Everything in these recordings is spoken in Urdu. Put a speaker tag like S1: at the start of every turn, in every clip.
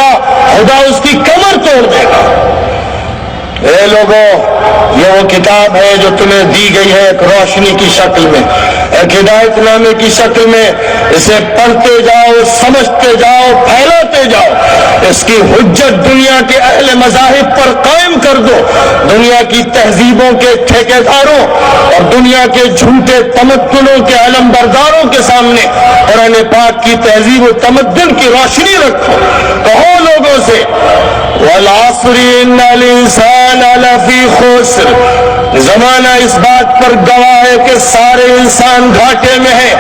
S1: گا خدا اس کی کمر توڑ دے گا۔ اے لوگوں، یہ وہ کتاب ہے جو تمہیں دی گئی ہے ایک روشنی کی شکل میں، ایک ہدایت نامے کی شکل میں۔ اسے پڑھتے جاؤ، سمجھتے جاؤ، پھیلاتے جاؤ، اس کی حجت دنیا کے اہل مذاہب پر قائم کر دو، دنیا کی تہذیبوں کے ٹھیکیداروں اور دنیا کے جھوٹے تمدنوں کے علمبرداروں کے سامنے قرآن پاک کی تہذیب و تمدن کی روشنی رکھو۔ کہو لوگوں سے والعصر ان الانسان لفی خسر، زمانہ اس بات پر گواہ ہے کہ سارے انسان گھاٹے میں ہے۔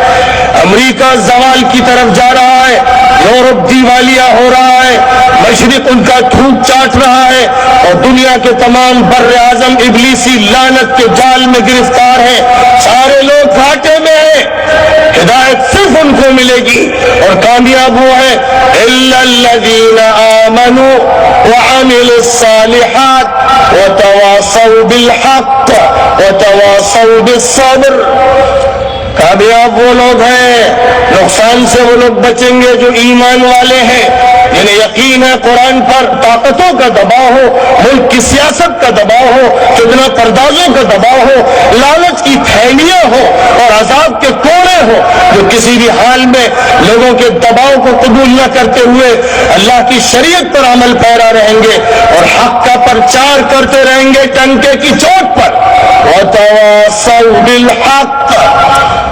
S1: امریکہ زوال کی طرف جا رہا ہے، یورپ دیوالیہ ہو رہا ہے، مشرق ان کا تھوک چاٹ رہا ہے، اور دنیا کے تمام بر اعظم ابلیسی لعنت کے جال میں گرفتار ہیں۔ سارے لوگ گھاٹے میں ہیں، ہدایت صرف ان کو ملے گی اور کامیاب وہ ہے الا الذین آمنوا وعملوا الصالحات وتواصوا بالحق وتواصوا بالصبر۔ کامیاب وہ لوگ ہیں، نقصان سے وہ لوگ بچیں گے جو ایمان والے ہیں، یعنی یقین ہے قرآن پر، طاقتوں کا دباؤ ہو، ملک کی سیاست کا دباؤ ہو، فتنہ پردازوں کا دباؤ ہو، لالچ کی تھیلیاں ہو اور عذاب کے کوڑے ہو، جو کسی بھی حال میں لوگوں کے دباؤ کو قبول نہ کرتے ہوئے اللہ کی شریعت پر عمل پیرا رہیں گے اور حق کا پرچار کرتے رہیں گے ٹنکے کی چوٹ پر۔ وَتَوَاصَوْا بِالْحَقِّ،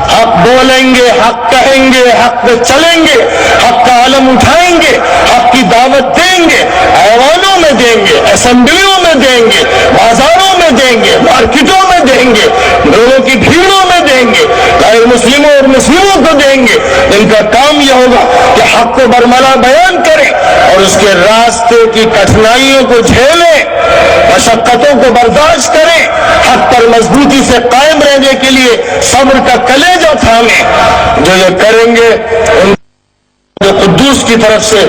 S1: حق بولیں گے، حق کہیں گے، حق پہ چلیں گے، حق کا علم اٹھائیں گے، حق کی دعوت دیں گے، ایوانوں میں دیں گے، اسمبلیوں میں دیں گے، بازاروں میں دیں گے، مارکیٹوں میں دیں گے، لوگوں کی بھیڑوں میں دیں گے، غیر مسلموں اور مسلموں کو دیں گے۔ ان کا کام یہ ہوگا کہ حق کو برملا بیان کریں اور اس کے راستے کی کٹھنائیوں کو جھیلیں، مشقتوں کو برداشت کریں، حق پر مضبوطی سے قائم رہنے کے لیے صبر کا کلیجہ تھامیں۔ جو یہ کریں گے ان جو قدوس کی طرف سے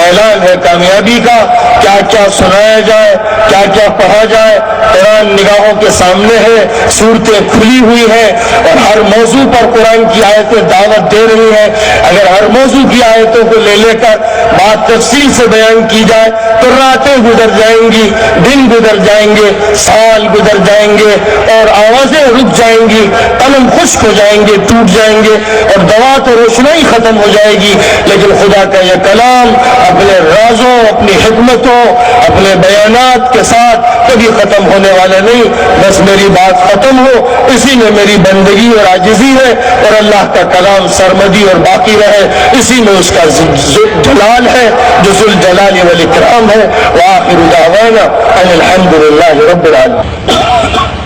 S1: اعلان ہے کامیابی کا۔ کیا کیا سنایا جائے، کیا کیا پڑھا جائے، قرآن نگاہوں کے سامنے ہے، صورتیں کھلی ہوئی ہیں اور ہر موضوع پر قرآن کی آیتیں دعوت دے رہی ہیں۔ اگر ہر موضوع کی آیتوں کو لے لے کر بات تفصیل سے بیان کی جائے تو راتیں گزر جائیں گی، دن گزر جائیں گے، سال گزر جائیں گے اور آوازیں رک جائیں گی، قلم خشک ہو جائیں گے، ٹوٹ جائیں گے اور دوا تو روشنائی ختم ہو جائے گی۔ لیکن خدا کا یہ کلام اپنے رازوں، اپنی حکمتوں، اپنے بیانات کے ساتھ کبھی ختم ہونے والا نہیں۔ بس میری بات ختم ہو، اسی میں میری بندگی اور عاجزی ہے، اور اللہ کا کلام سرمدی اور باقی رہے، اسی میں اس کا جلال ہے جو ذوالجلال والاکرام ہے۔ وآخر دعوانا ان الحمد للہ رب العالمین۔